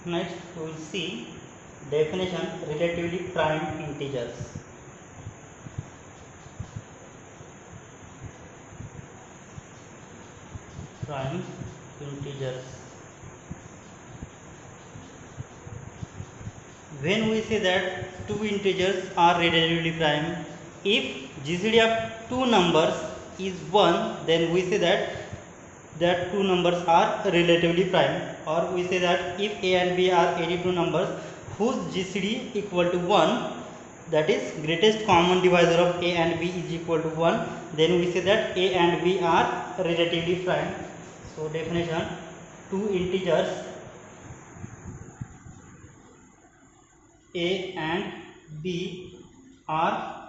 Next we will see definition relatively prime integers. Prime integers. When we say that two integers are relatively prime, if GCD of two numbers is 1, then we say that two numbers are relatively prime, or we say that if A and B are any two numbers whose GCD equal to 1, that is greatest common divisor of A and B is equal to 1, then we say that A and B are relatively prime. So definition, two integers A and B are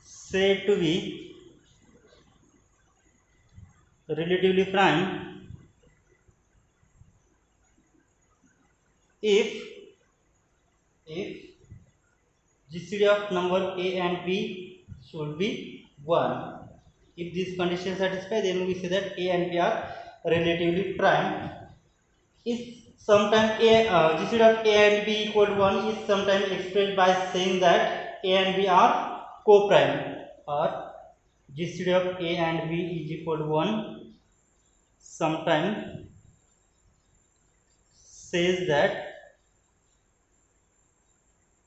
said to be relatively prime if GCD of number A and B should be 1. If this condition is satisfied, then we say that A and B are relatively prime. Is sometimes GCD of A and B equal to 1 is sometimes expressed by saying that A and B are co-prime, or GCD of A and B is equal to 1 sometimes says that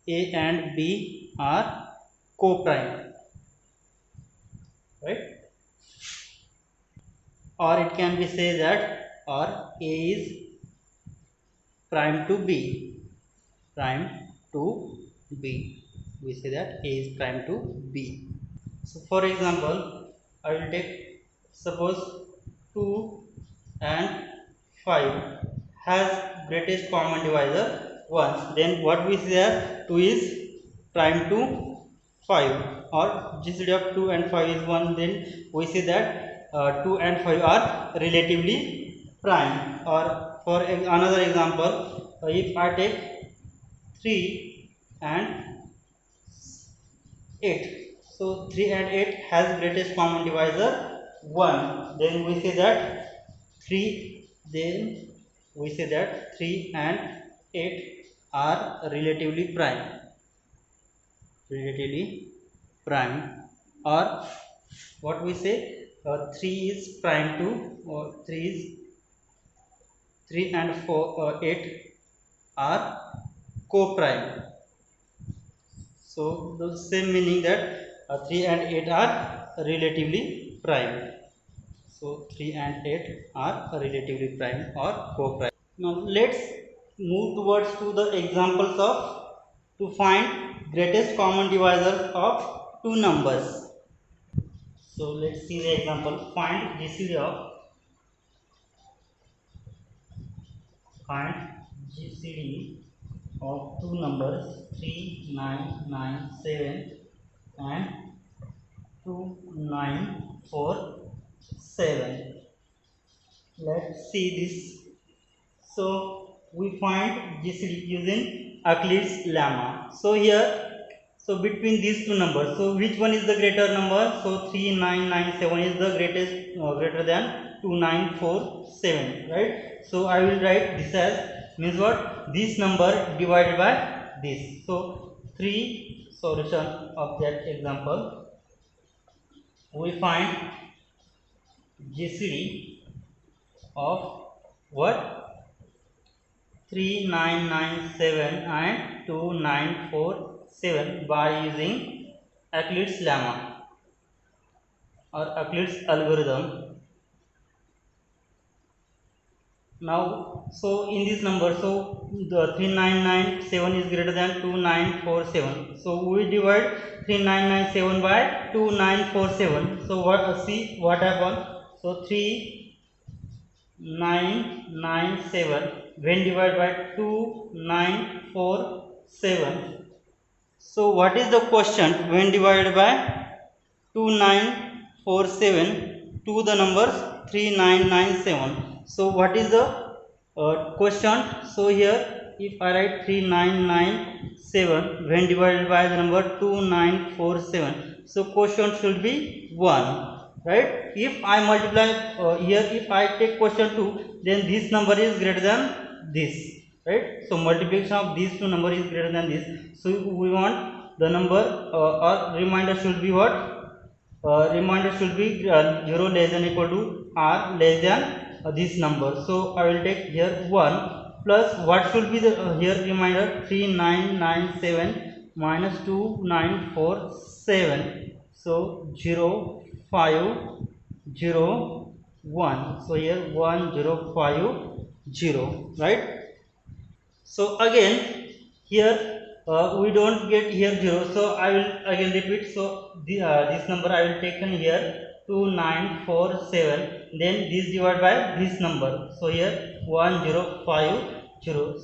A and B are co-prime, right? Or it can be said that or A is prime to B, prime to B. We say that A is prime to B. So for example, I will take, suppose 2 and 5 has greatest common divisor 1, then what we say that 2 is prime to 5, or GCD of 2 and 5 is 1, then we say that 2 and 5 are relatively prime. Or for another example, if I take 3 and 8, so 3 and 8 has greatest common divisor 1, then we say that 3 and 8 are relatively prime, or what we say 3 is prime to, or 3 and 8 are co-prime. So the same meaning that 3 and 8 are relatively prime. So 3 and 8 are relatively prime or co-prime. Now let's move towards to the examples of to find greatest common divisor of two numbers. So let's see the example. Find GCD of two numbers 3997 and 2947. Let's see this. So we find GCD using Euclid's lemma. So here, so between these two numbers, so which one is the greater number? So 3997 is the greatest, greater than 2947, right? So I will write this as, means what, this number divided by this. So 3 solution of that example, we find GCD of what, 3997 and 2947 by using Euclid's lemma or Euclid's algorithm. Now, so in this number, so the 3997 is greater than 2947. So we divide 3997 by 2947. So what, see what happened? So 3997 when divided by 2947. So what is the quotient when divided by 2947 to the numbers 3997? So what is the quotient? So here if I write 3997 when divided by the number 2947, so quotient should be 1, right? If I multiply here, if I take quotient 2, then this number is greater than this. right? So multiplication of these two number is greater than this, so we want the number or remainder should be what, remainder should be 0 less than equal to or less than this number. So I will take here 1 plus what should be the here remainder, 3997 minus 2947, so 0 5 0 1, so here 1050, right? So again here we don't get here 0, so I will again repeat. So this number I will take in here 2947, then this divided by this number, so here 1050.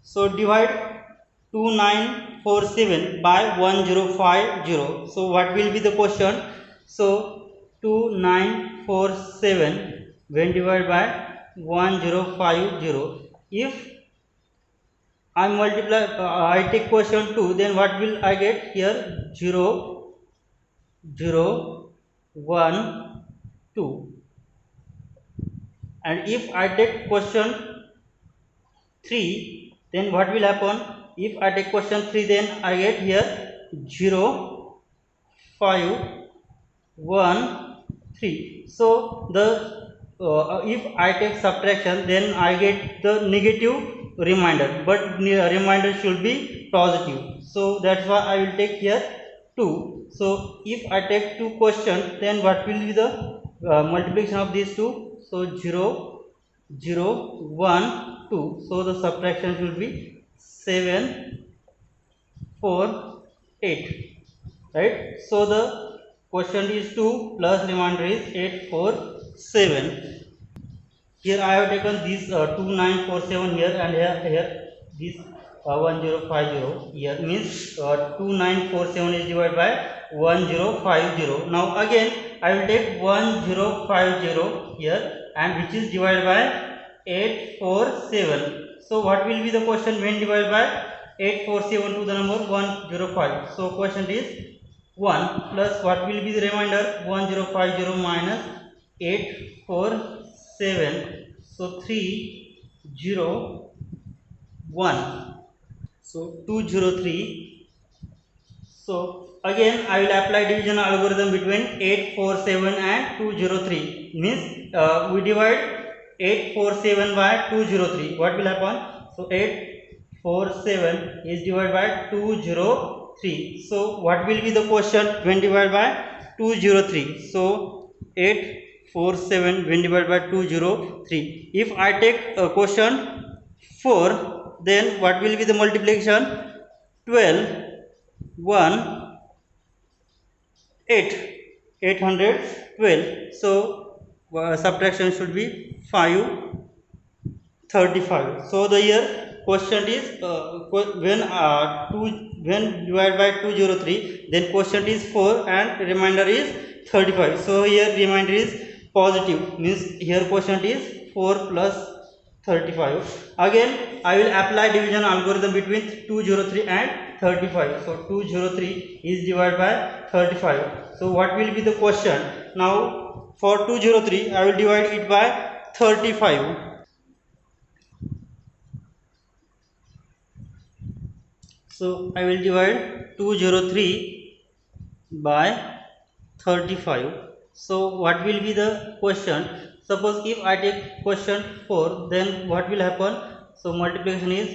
So divide 2947 by 1050, so what will be the question? So 2947 when divided by 1050, if I multiply I take question 2, then what will I get here? 0 0 1 2, and if I take question 3, then what will happen? If I take question 3, then I get here 0 5 1 3. So the if I take subtraction, then I get the negative remainder, but remainder should be positive, so that's why I will take here 2. So if I take 2 questions, then what will be the multiplication of these two? So 0 0 1 2, so the subtraction should be 7 4 8, right? So the question is 2 plus remainder is 847. Here I have taken this 2947 here, and here this 1050 here, means 2947 is divided by 1050. Now again I will take 1050 here, and which is divided by 847. So what will be the question when divided by 847 to the number 105? So question is 1 plus what will be the remainder? 1050 minus 847, so 301, so 203. So again I will apply division algorithm between 847 and 203, means we divide 847 by 203, what will happen? So 847 is divided by 203, so what will be the question when divided by 203? So 847 when divided by 203. If I take question 4, then what will be the multiplication? 12 1 8 812, so subtraction should be 535. So the here question is when divided by 203, then question is 4 and remainder is 35. So here remainder is positive, means here question is 4 plus 35. Again I will apply division algorithm between 203 and 35. So 203 is divided by 35. So what will be the question? Now for 203 I will divide it by 35. So I will divide 203 by 35. So what will be the question? Suppose if I take question 4, then what will happen? So multiplication is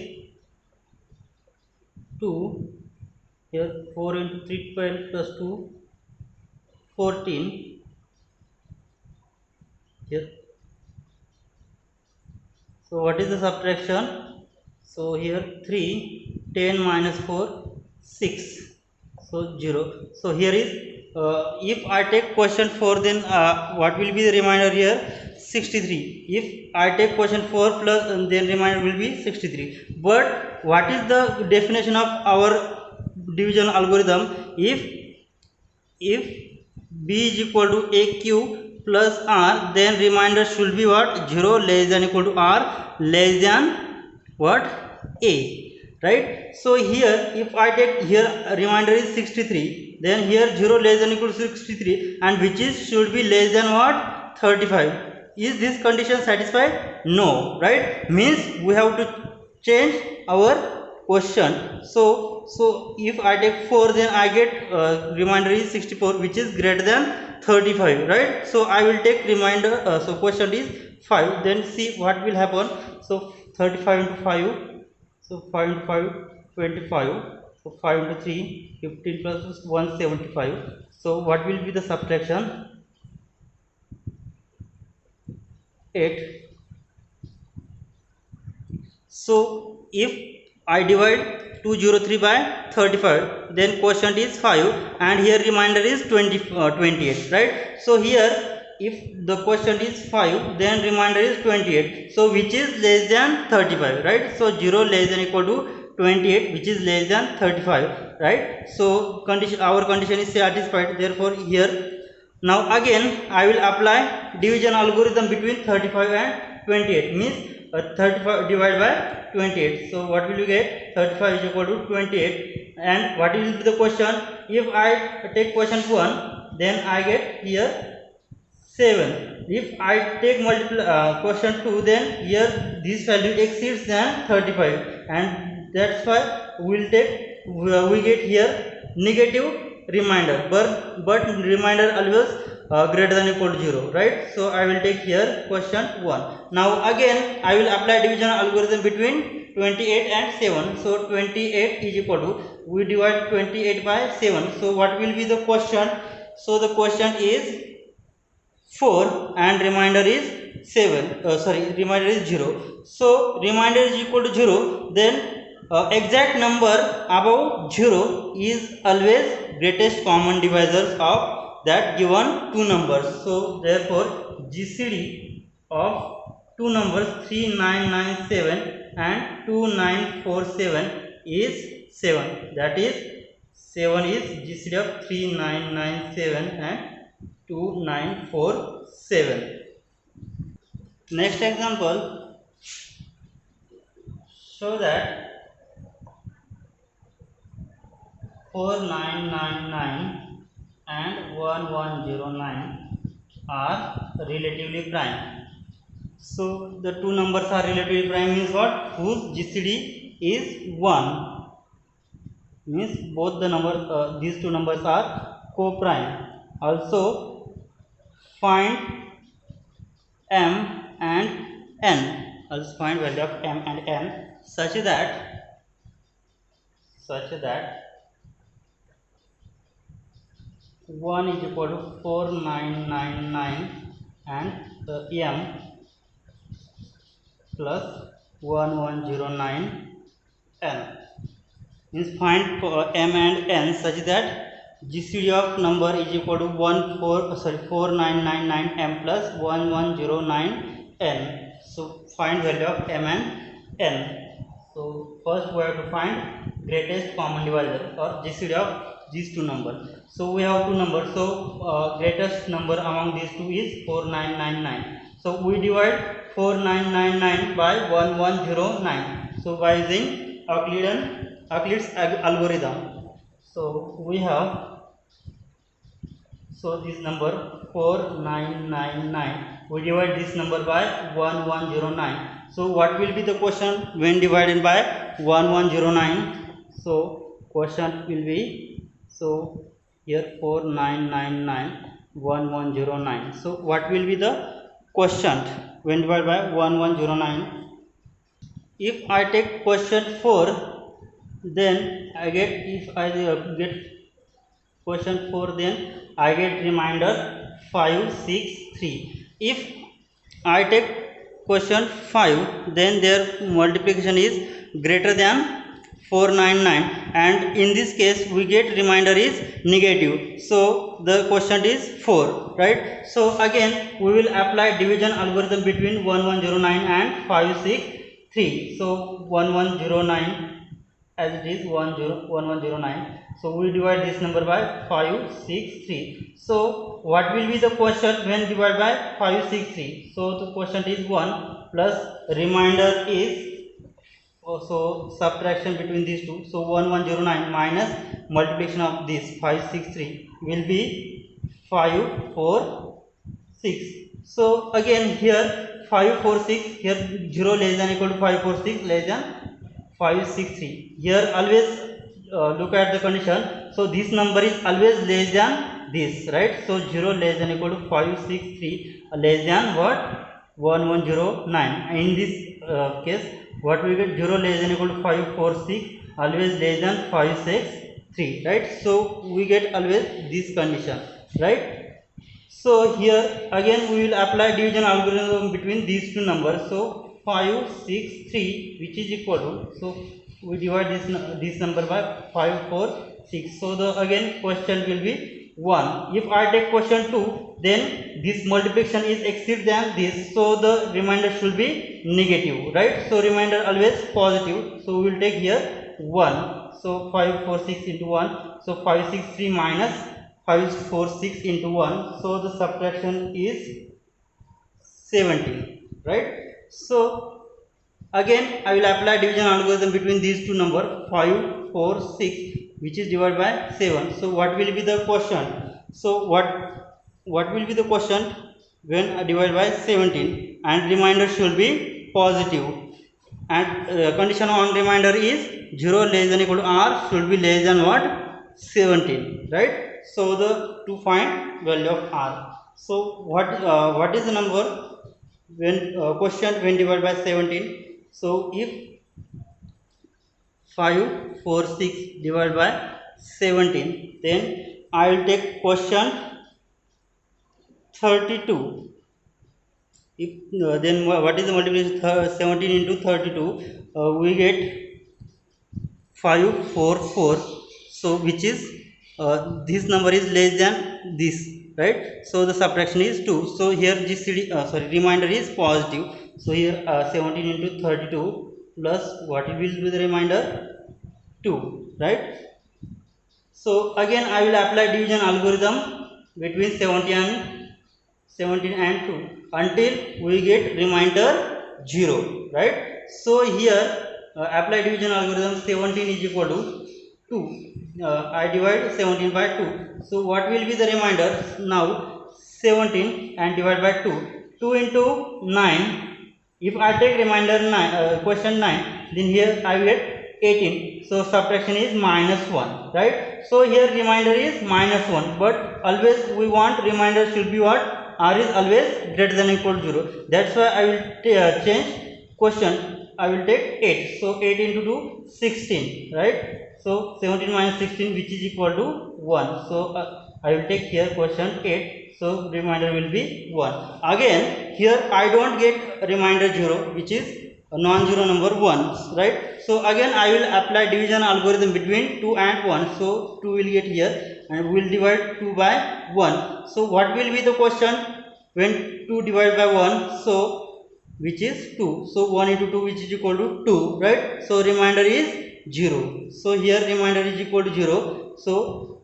2, here 4 into 3 12 plus 2 14 here. So what is the subtraction? So here 3 10 minus 4 6, so 0. So here is if I take question 4, then what will be the remainder here? 63. If I take question 4 plus, then remainder will be 63. But what is the definition of our division algorithm? If b is equal to aq plus r, then remainder should be what? 0 less than equal to r less than what? A, right? So here if I take here remainder is 63, then here 0 less than equal to 63, and which is should be less than what? 35. is this condition satisfied? No, right? Means we have to change our question. So if I take 4, then I get remainder is 64, which is greater than 35, right? So I will take remainder. So question is 5. Then see what will happen. So 35 into 5. So 5 into 5, 25. So 5 into 3, 15 plus 175. So what will be the subtraction? 8. So if I divide 203 by 35, then quotient is 5 and here remainder is 28, right? So here if the quotient is 5, then remainder is 28. So which is less than 35, right? So 0 less than equal to 28, which is less than 35, right? So our condition is satisfied. Therefore here now again I will apply division algorithm between 35 and 28, means 35 divided by 28. So what will you get? 35 is equal to 28. And what will be the question? If I take question 1, then I get here 7. If I take question 2, then here this value exceeds than 35, and that's why we get here negative remainder, but remainder always greater than equal to 0, right? So I will take here question 1. Now again I will apply division algorithm between 28 and 7. So 28 is equal to, we divide 28 by 7. So what will be the question? So the question is 4 and remainder is 7. Remainder is 0. So remainder is equal to 0. Then exact number above 0 is always greatest common divisors of that given two numbers. So therefore GCD of two numbers 3997 and 2947 is 7. That is 7 is GCD of 3997 and 2947. Next example, show that 4999 and 1109 are relatively prime. So the two numbers are relatively prime means what? Whose GCD is 1. Means both the numbers, these two numbers are co-prime. Also find m and n. Also find value of m and n such that 1 is equal to 4999 and m plus 1109 n. Means find m and n such that GCD of number is equal to 4999 m plus 1109 n. So find value of m and n. So first we have to find greatest common divisor or GCD of these two numbers. So we have two numbers. So greatest number among these two is 4999. So we divide 4999 by 1109. So by using Euclid's algorithm. So we have, so this number 4999, we divide this number by 1109. So what will be the quotient when divided by 1109? So quotient will be, so here 4999 1109. So what will be the quotient when divided by 1109? If I take quotient 4, then I get, if I get quotient 4, then I get remainder 563. If I take quotient 5, then their multiplication is greater than 499, and in this case we get remainder is negative. So the quotient is 4, right? So again we will apply division algorithm between 1109 and 563. So 1109 as it is 1109. So we divide this number by 563. So what will be the quotient when divided by 563? So the quotient is 1 plus remainder is, so subtraction between these two. So 1109 minus multiplication of this 563 will be 546. So again here 5 4 6, here 0 less than equal to 5 4 6 less than 5 6 3. Here always look at the condition. So this number is always less than this, right? So 0 less than equal to 5 6 3 less than what? 1 1 0 9. In this case, what we get? 0 less than equal to 5 4 6 always less than 5 6 3, right? So we get always this condition, right? So here again we will apply division algorithm between these two numbers. So 5 6 3, which is equal to, so we divide this number by 5 4 6. So the again question will be 1. If I take question 2, then this multiplication is exceed than this, so the remainder should be negative, right? So remainder always positive. So we will take here 1. So 5 4 6 into 1. So 5 6 3 minus 5 4 6 into 1. So the subtraction is 17, right? So again I will apply division algorithm between these two numbers, 5 4 6, which is divided by 7. So what will be the question? So what will be the question when I divide by 17 and remainder should be positive, and condition on remainder is 0 less than equal to r should be less than what? 17, right? So the to find value of r. So what is the number when question when divided by 17? So if 5 4 6 divided by 17, then I will take question 32. If then what is the multiplication? 17 into 32, we get 5 4 4. So which is this number is less than this, right? So the subtraction is 2. So here GCD remainder is positive. So here 17 into 32 plus what will be the remainder? 2, right? So again I will apply division algorithm between 17 and 2 until we get remainder 0, right? So here apply division algorithm. 17 is equal to 2. I divide 17 by 2. So what will be the remainder? Now 17 and divide by 2. 2 into 9. If I take remainder 9, question 9, then here I get 18. So subtraction is minus 1, right? So here remainder is minus 1, but always we want remainder should be what? R is always greater than or equal to 0. That's why I will change question. I will take 8. So 8 into 2, 16, right? So 17 minus 16, which is equal to 1. So I will take here question 8. So remainder will be 1. Again here I don't get remainder 0, which is a non-zero number 1, right? So again I will apply division algorithm between 2 and 1. So 2 will get here and we will divide 2 by 1. So what will be the question when 2 divided by 1? So which is 2. So 1 into 2, which is equal to 2, right? So remainder is 0. So here remainder is equal to 0. So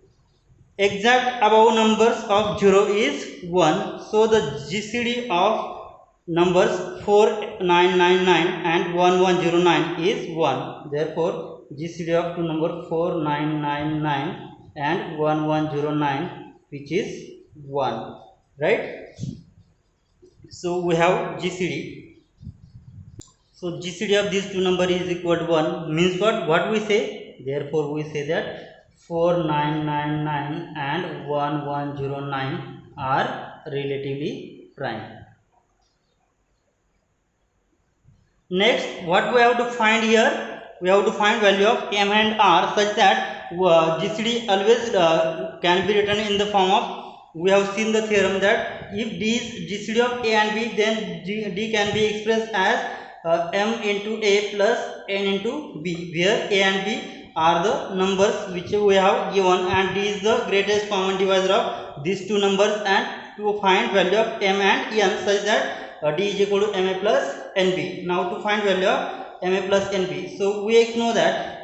exact above numbers of 0 is 1. So the GCD of numbers 4999 and 1109 is 1. Therefore GCD of two number 4999 and 1109, which is 1, right? So we have GCD. So GCD of these two number is equal to 1, means what we say? Therefore we say that 4999 and 1109 are relatively prime. Next, what we have to find here? We have to find value of m and r such that GCD always can be written in the form of, we have seen the theorem that if D is GCD of a and b, then D can be expressed as m into a plus n into b, where a and b are the numbers which we have given and D is the greatest common divisor of these two numbers, and to find value of m and n such that D is equal to ma plus nb. Now to find value of ma plus nb, so we know that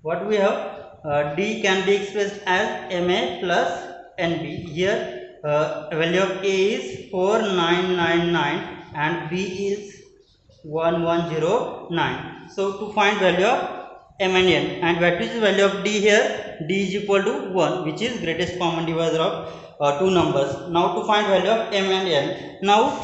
what we have, D can be expressed as ma plus nb. Here value of a is 4999 and b is 1109. So to find value of m and n, and what is the value of D here? D is equal to 1, which is greatest common divisor of two numbers. Now to find value of m and n. Now,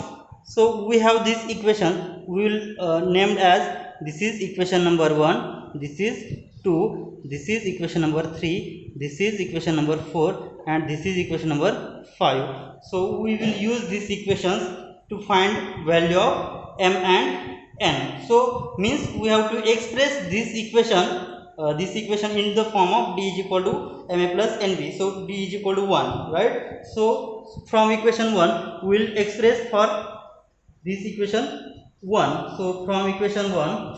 so we have this equation. We will named as, this is equation number 1, this is 2, this is equation number 3, this is equation number 4, and this is equation number 5. So we will use these equations to find value of m and n. So means we have to express this equation in the form of d is equal to ma plus nb. So d is equal to 1, right? So from equation 1 we will express for this equation 1. So from equation 1,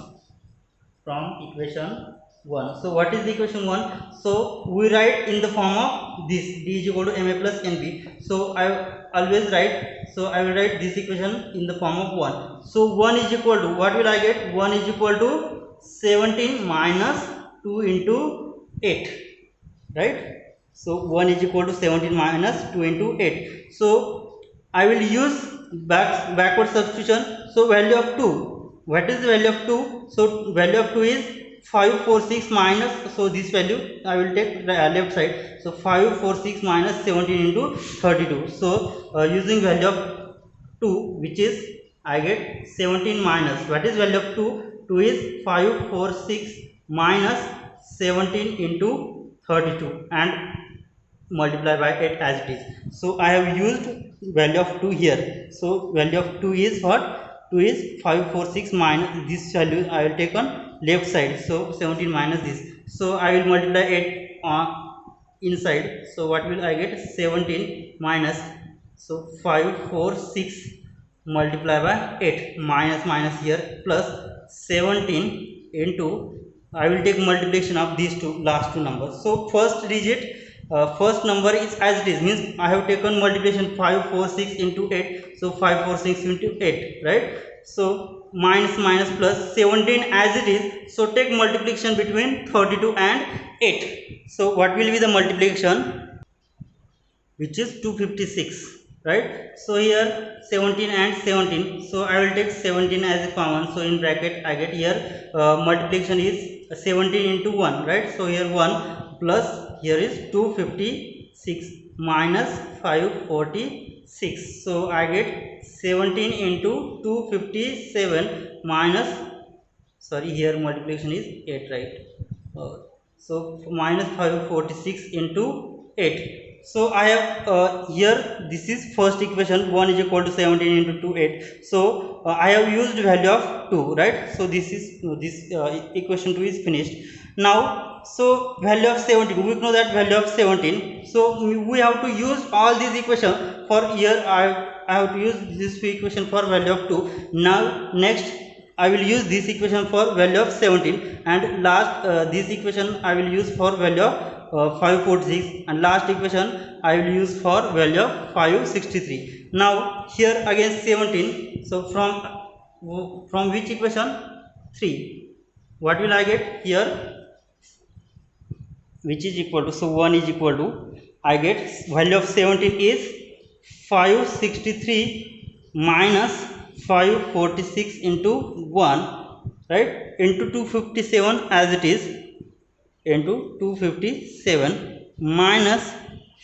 so what is the equation 1? So we write in the form of this, d is equal to ma plus nb. So I always write, so I will write this equation in the form of 1. So 1 is equal to, what will I get? 1 is equal to 17 minus 2 into 8, right? So 1 is equal to 17 minus 2 into 8. So I will use backward substitution. So value of 2, what is the value of 2? So value of 2 is 546 minus, so this value I will take the left side. So 546 minus 17 into 32. So using value of 2, which is I get 17 minus, what is value of 2? 2 is 546 minus 17 into 32 and multiply by 8 as it is. So I have used value of 2 here. So value of 2 is what? 2 is 546 minus this value I will take on left side. So 17 minus this. So I will multiply 8 inside. So what will I get? 17 minus, so 546 multiply by 8 minus here plus 17 into, I will take multiplication of these last two numbers. So first digit, first number is as it is, means I have taken multiplication 546 into 8. So 546 into 8, right? So minus plus 17 as it is. So take multiplication between 32 and 8. So what will be the multiplication? Which is 256, right? So here 17 and 17. So I will take 17 as a common. So in bracket I get here multiplication is 17 into 1, right? So here 1 plus here is 256 minus 546. So I get 17 into 257 minus, sorry, here multiplication is 8, right? So minus 546 into 8. So I have here, this is first equation, 1 is equal to 17 into 2 8. So I have used value of 2, right? So this is equation 2 is finished. Now so value of 17, we know that value of 17. So we have to use all these equations. For here I have to use this equation for value of 2. Now next I will use this equation for value of 17, and last this equation I will use for value of 546, and last equation I will use for value of 563. Now here again 17. So from which equation? 3. What will I get here? Which is equal to, so 1 is equal to, I get value of 17 is 563 minus 546 into 1, right, into 257 as it is, into 257 minus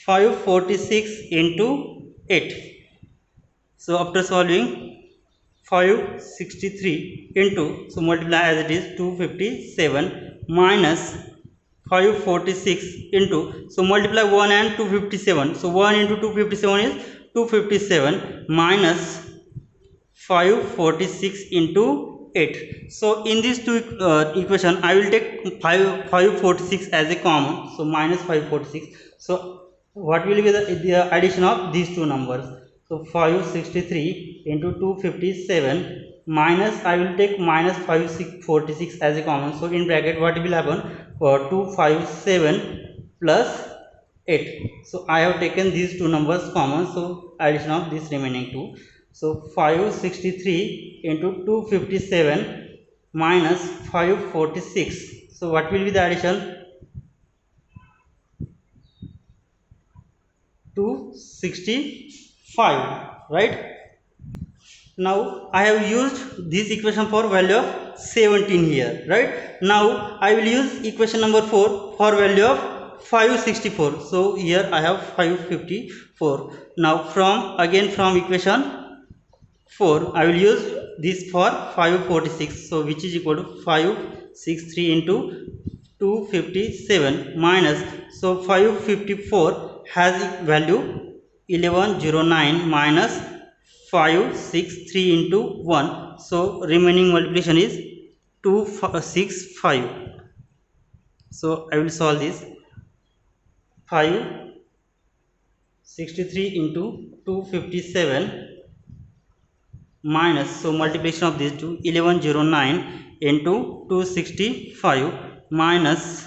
546 into 8. So after solving 563 into, so multiply as it is, 257 minus 546 into, so multiply 1 and 257. So 1 into 257 is 257 minus 546 into 8. So in these two equation I will take 546 as a common. So minus 546. So what will be the addition of these two numbers? So 563 into 257 minus, I will take minus 546 as a common. So in bracket what will happen? 257 plus 8. So I have taken these two numbers common. So addition of this remaining two. So 563 into 257 minus 546. So what will be the addition? 265, right? Now I have used this equation for value of 17 here, right? Now I will use equation number 4 for value of 564. So here I have 554. Now from equation 4 I will use this for 546. So which is equal to 563 into 257 minus, so 554 has value 1109 minus 563 into 1. So remaining multiplication is 265. So I will solve this. 563 into 257 minus, so multiplication of these two, 1109 into 265 minus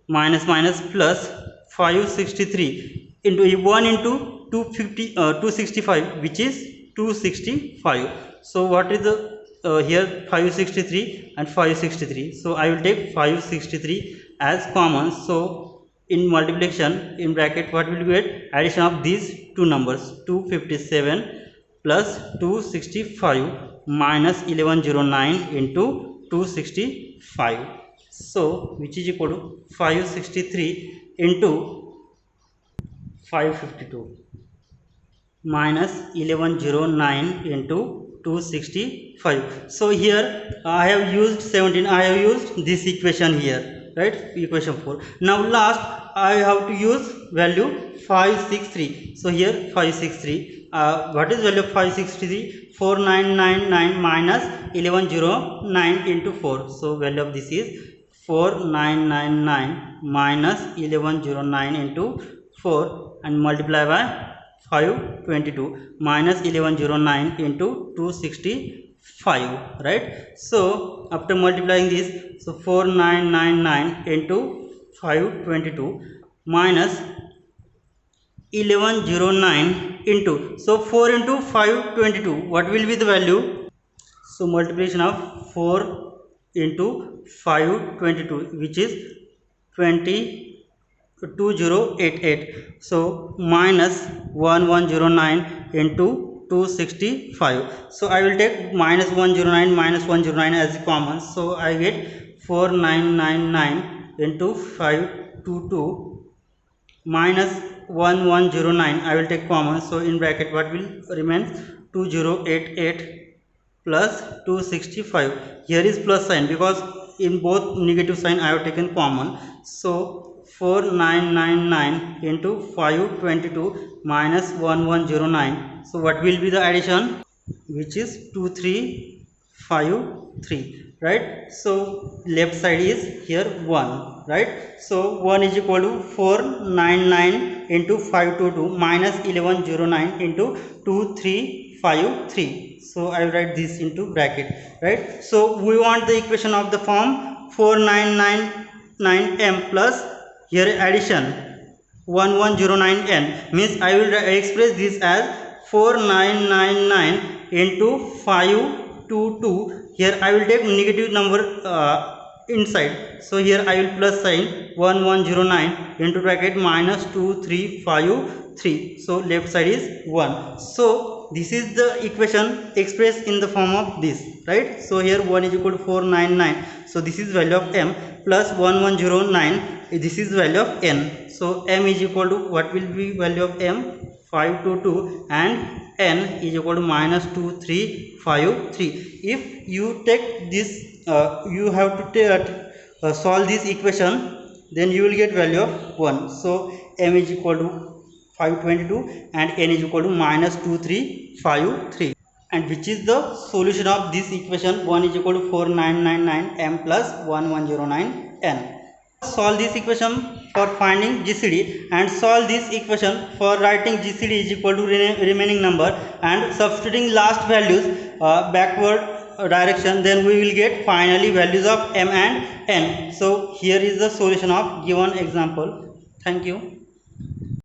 plus 563 into 1 into 265, which is 265. So what is the here 563 and 563. So I will take 563 as common. So in multiplication, in bracket, what will we get? Addition of these two numbers, 257 plus 265 minus 1109 into 265. So which is equal to 563 into 552 minus 1109 into 265. So here I have used 17. I have used this equation here, right? Equation 4. Now last I have to use value 563. So here 563. What is value of 563? 4999 minus 1109 into 4. So value of this is 4999 minus 1109 into 4 and multiply by 522 minus 1109 into 265, right? So after multiplying this, so 4999 into 522 minus 1109 into, so 4 into 522, what will be the value? So multiplication of 4 into 522, which is 2088. So minus 1109 into 265. So I will take minus 109 as common. So I get 4999 into 522 minus 1109. I will take common. So in bracket, what will remain? 2088 plus 265. Here is plus sign because in both negative sign I have taken common. So 4999 into 522 minus 1109. So what will be the addition? Which is 2353, right? So left side is here 1, right? So 1 is equal to 499 into 522 minus 1109 into 2353. So I will write this into bracket, right? So we want the equation of the form 4999m plus here addition 1109n, means I will express this as 4999 into 522. Here I will take negative number inside. So here I will plus sign 1109 into bracket minus 2353. So left side is 1. So this is the equation expressed in the form of this, right? So here 1 is equal to 499. So this is value of m plus 1109. This is value of n. So m is equal to, what will be value of m? 522 and n is equal to minus 2353. If you take this, you have to solve this equation, then you will get value of 1. So m is equal to 522 and n is equal to minus 2353. And which is the solution of this equation? 1 is equal to 4999 m plus 1109 n. Solve this equation for finding GCD and solve this equation for writing GCD is equal to remaining number and substituting last values backward direction, then we will get finally values of m and n. So here is the solution of given example. Thank you.